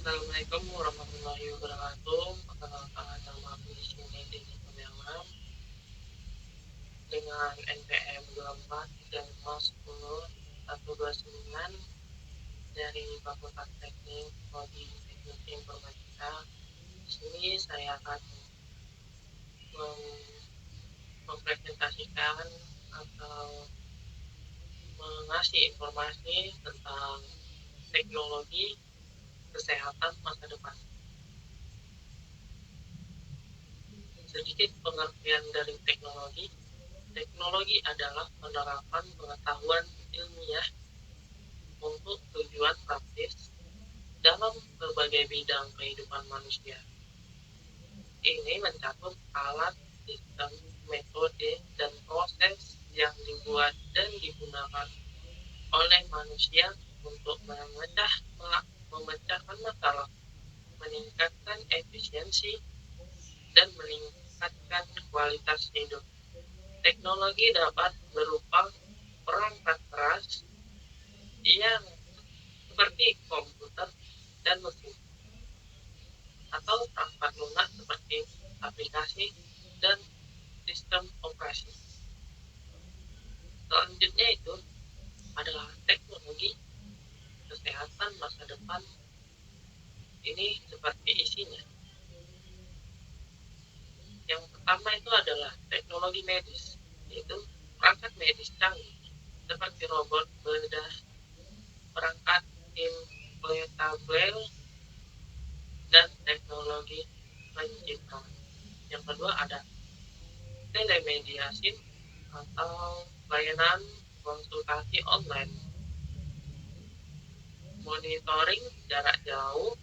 Assalamualaikum warahmatullahi wabarakatuh. Perkenalkan nama aku di sini Denny Kurniawan dengan NPM 243510 dari Fakultas Teknik Prodi Teknik Informatika. Di sini saya akan mempresentasikan atau mengasih informasi tentang teknologi kesehatan masa depan. Sedikit pengertian dari teknologi. Teknologi adalah penerapan pengetahuan ilmiah untuk tujuan praktis dalam berbagai bidang kehidupan manusia. Ini mencakup alat, sistem, metode, dan proses yang dibuat dan digunakan oleh manusia untuk memecahkan masalah, meningkatkan efisiensi, dan meningkatkan kualitas hidup. Teknologi dapat berupa perangkat keras yang seperti komputer dan mesin, atau perangkat lunak seperti aplikasi dan sistem operasi. Selanjutnya itu adalah teknologi kesehatan masa depan. Ini seperti isinya. Yang pertama itu adalah teknologi medis, yaitu perangkat medis canggih seperti robot bedah, perangkat implantable, dan teknologi pencitraan. Yang kedua ada telemedicine atau layanan konsultasi online, monitoring jarak jauh,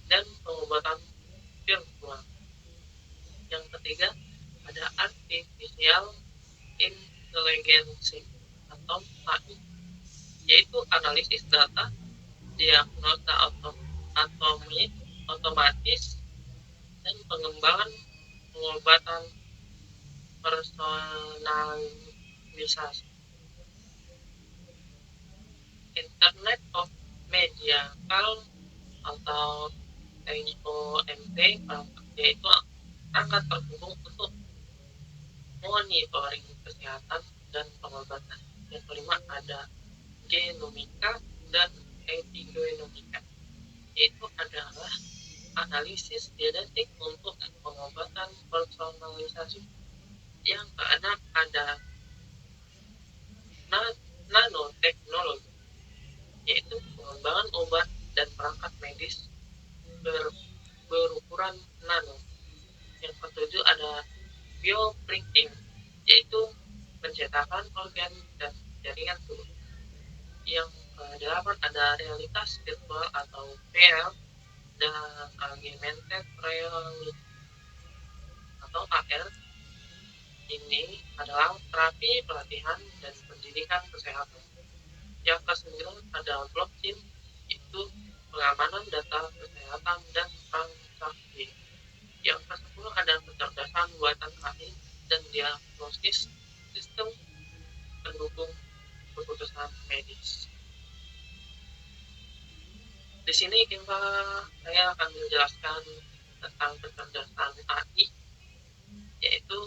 dan pengobatan virtual. Yang ketiga ada artificial intelligence atau AI, yaitu analisis data, diagnosa otomatis, dan pengembangan pengobatan personalisasi. Internet of Media atau IoT, yaitu perangkat terhubung untuk monitoring kesehatan dan pengobatan. Yang kelima ada genomika dan epigenomika, yaitu adalah analisis genetik untuk pengobatan personalisasi. Yang keenam ada nanoteknologi, yaitu pengembangan obat dan perangkat medis berukuran nano. Yang ketujuh ada bioprinting, yaitu pencetakan organ dan jaringan tubuh. Yang kedelapan ada realitas virtual atau VR dan augmented reality atau AR. Ini adalah terapi, pelatihan, dan pendidikan kesehatan. Yang ke-9 ada blockchain, yaitu pengamanan data kesehatan dan transaksi. Yang ke-10 ada kecerdasan buatan AI dan diagnosis sistem pendukung keputusan medis. Di sini saya akan menjelaskan tentang kecerdasan AI, yaitu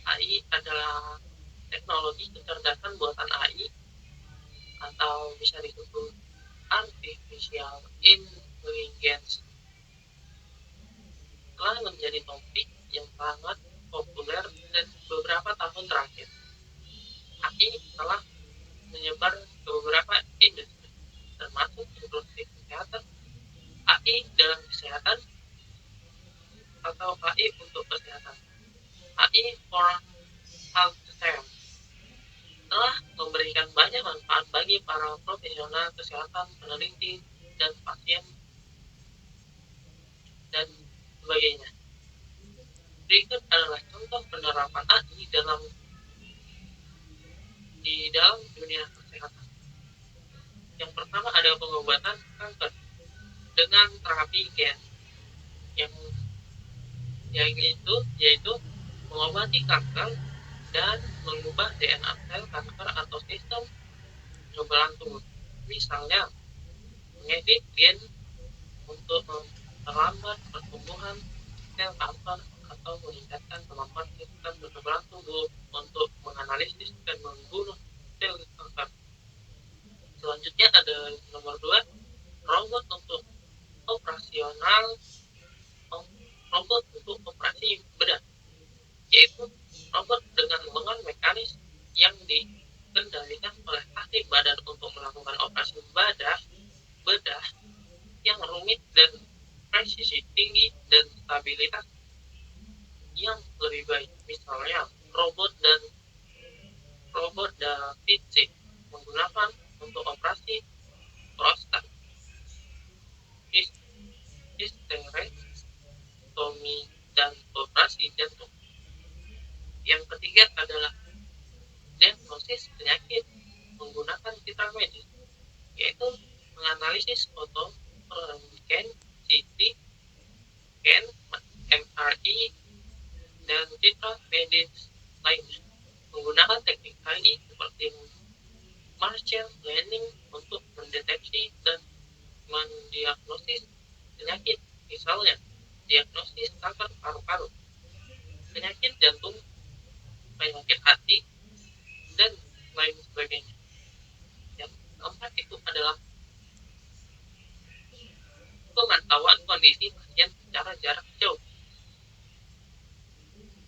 AI adalah teknologi kecerdasan buatan AI atau bisa disebut artificial intelligence. Telah menjadi topik yang sangat populer dan beberapa tahun terakhir. AI telah menyebar ke beberapa industri, termasuk industri kesehatan, AI dalam kesehatan, atau AI untuk kesehatan, AI for health care, telah memberikan banyak manfaat bagi para profesional kesehatan, peneliti, dan pasien, dan sebagainya. Berikut adalah contoh penerapan AI di dalam dunia kesehatan. Yang pertama ada pengobatan kanker dengan terapi gen, yaitu mengobati kanker dan mengubah DNA sel kanker atau sistem kekebalan tubuh. Misalnya, mengedit gen untuk memperlambat pertumbuhan sel kanker atau meningkatkan kemampuan sistem kekebalan tubuh untuk menganalisis dan membunuh sel kanker. Selanjutnya ada nomor 2, robot untuk operasional robot untuk operasi bedah, yaitu robot dengan lengan mekanis yang dikendalikan oleh ahli badan untuk melakukan operasi bedah yang rumit dan presisi tinggi dan stabilitas yang lebih baik. Misalnya robot da Vinci menggunakan untuk operasi prostat, hysterektomi, dan operasi jantung. Yang ketiga adalah diagnosis penyakit menggunakan citra medis, yaitu menganalisis foto, röntgen, CT scan, MRI, dan citra medis lainnya menggunakan teknik AI seperti machine learning untuk mendeteksi dan mendiagnosis penyakit, misalnya diagnosis kanker paru-paru, penyakit jantung, penyakit hati, dan lain sebagainya. Yang keempat itu adalah pemantauan kondisi pasien secara jarak jauh,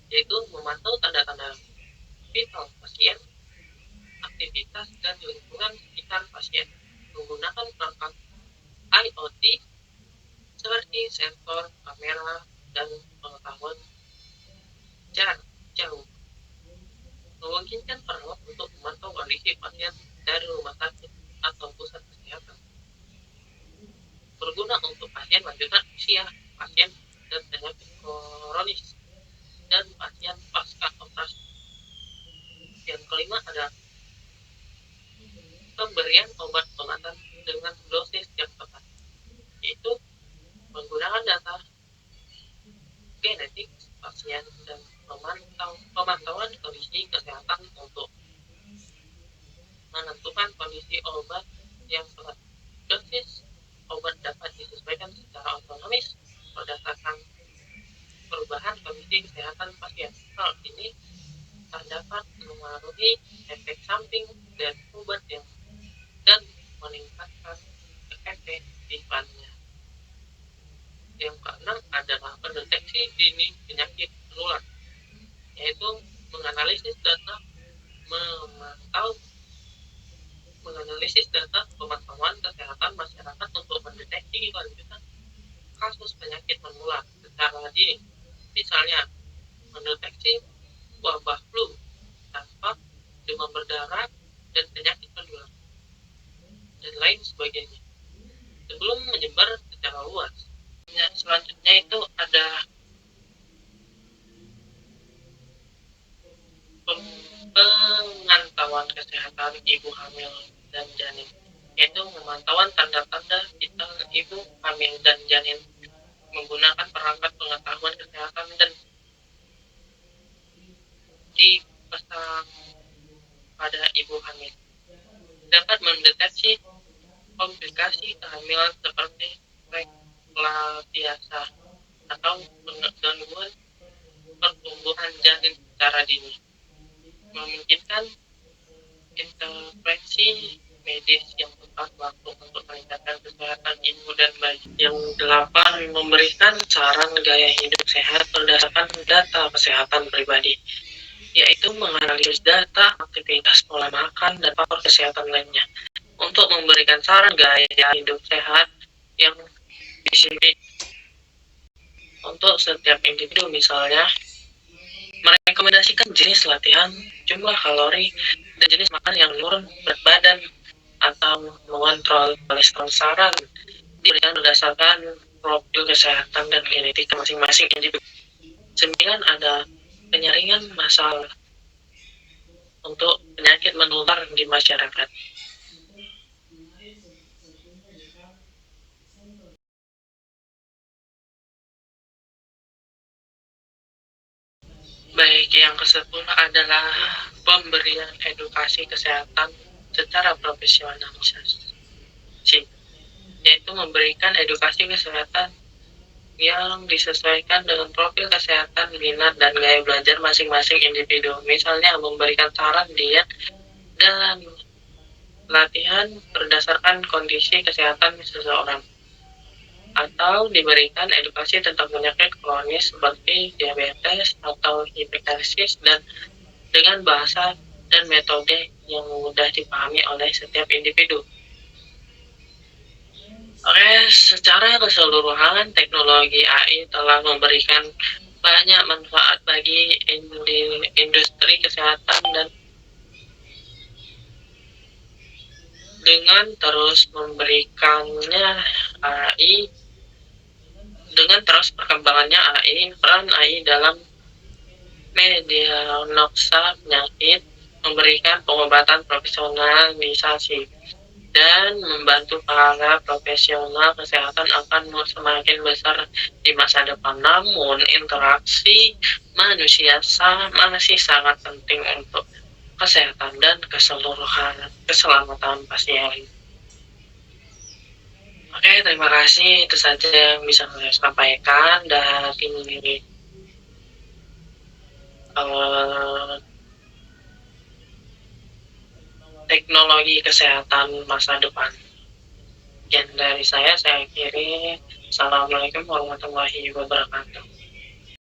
yaitu memantau tanda-tanda vital pasien, aktivitas, dan lingkungan sekitar pasien menggunakan perangkat IoT seperti sensor, kamera, dan pengetahuan jarak jauh, memungkinkan perawat untuk memantau kondisi pasien dari rumah sakit atau pusat kesehatan, berguna untuk pasien lanjutan usia, pasien dan penyakit kronis, dan pasien pasca operasi. Yang kelima adalah pemberian obat pengobatan dengan dosis yang tepat, yaitu menggunakan data genetik pasien dan pemantauan kondisi kesehatan untuk menentukan kondisi obat yang tepat. Dosis obat dapat disesuaikan secara otomatis berdasarkan perubahan kondisi kesehatan pasien. Hal ini terdapat mengaruhi efek samping dari obat dan meningkatkan efektifannya. Yang keenam adalah pendeteksi dini penyakit menular, yaitu menganalisis data pemantauan kesehatan masyarakat untuk mendeteksi kelanjutan kasus penyakit menular secara dini, misalnya mendeteksi wabah flu, campak, demam berdarah, dan penyakit menular, dan lain sebagainya, sebelum menyebar secara luas. Selanjutnya itu ada pemantauan kesehatan ibu hamil dan janin, yaitu pemantauan tanda-tanda vital ibu hamil dan janin menggunakan perangkat pengetahuan kesehatan dan dipasang pada ibu hamil, dapat mendeteksi komplikasi kehamilan seperti reklamasi atau gangguan pertumbuhan janin secara dini, memungkinkan intervensi medis yang tepat waktu untuk meningkatkan kesehatan ibu dan bayi. Yang 8, memberikan saran gaya hidup sehat berdasarkan data kesehatan pribadi, yaitu menganalisis data, aktivitas, pola makan, dan faktor kesehatan lainnya untuk memberikan saran gaya hidup sehat yang disiplin untuk setiap individu. Misalnya merekomendasikan jenis latihan, jumlah kalori, dan jenis makan yang menurun berat badan, atau mengontrol kolesterol. Saran diberikan berdasarkan profil kesehatan dan genetika masing-masing individu. 9, ada penyaringan massal untuk penyakit menular di masyarakat. Baik, yang ke-10 adalah pemberian edukasi kesehatan secara profesionalisasi. yaitu memberikan edukasi kesehatan yang disesuaikan dengan profil kesehatan, minat, dan gaya belajar masing-masing individu. Misalnya memberikan saran diet dan latihan berdasarkan kondisi kesehatan seseorang. Atau diberikan edukasi tentang penyakit kronis seperti diabetes atau hipertensi dan dengan bahasa dan metode yang mudah dipahami oleh setiap individu. Oke, secara keseluruhan teknologi AI telah memberikan banyak manfaat bagi industri kesehatan dan dengan terus memberikannya AI, dengan terus perkembangannya AI, peran AI dalam mendiagnosa penyakit, memberikan pengobatan profesionalisasi, dan membantu para profesional kesehatan akan semakin besar di masa depan. Namun, interaksi manusia masih sangat penting untuk kesehatan dan keselamatan pasien. Oke, terima kasih. Itu saja yang bisa saya sampaikan dari teknologi kesehatan masa depan. Sekian dari saya akhiri. Assalamualaikum warahmatullahi wabarakatuh.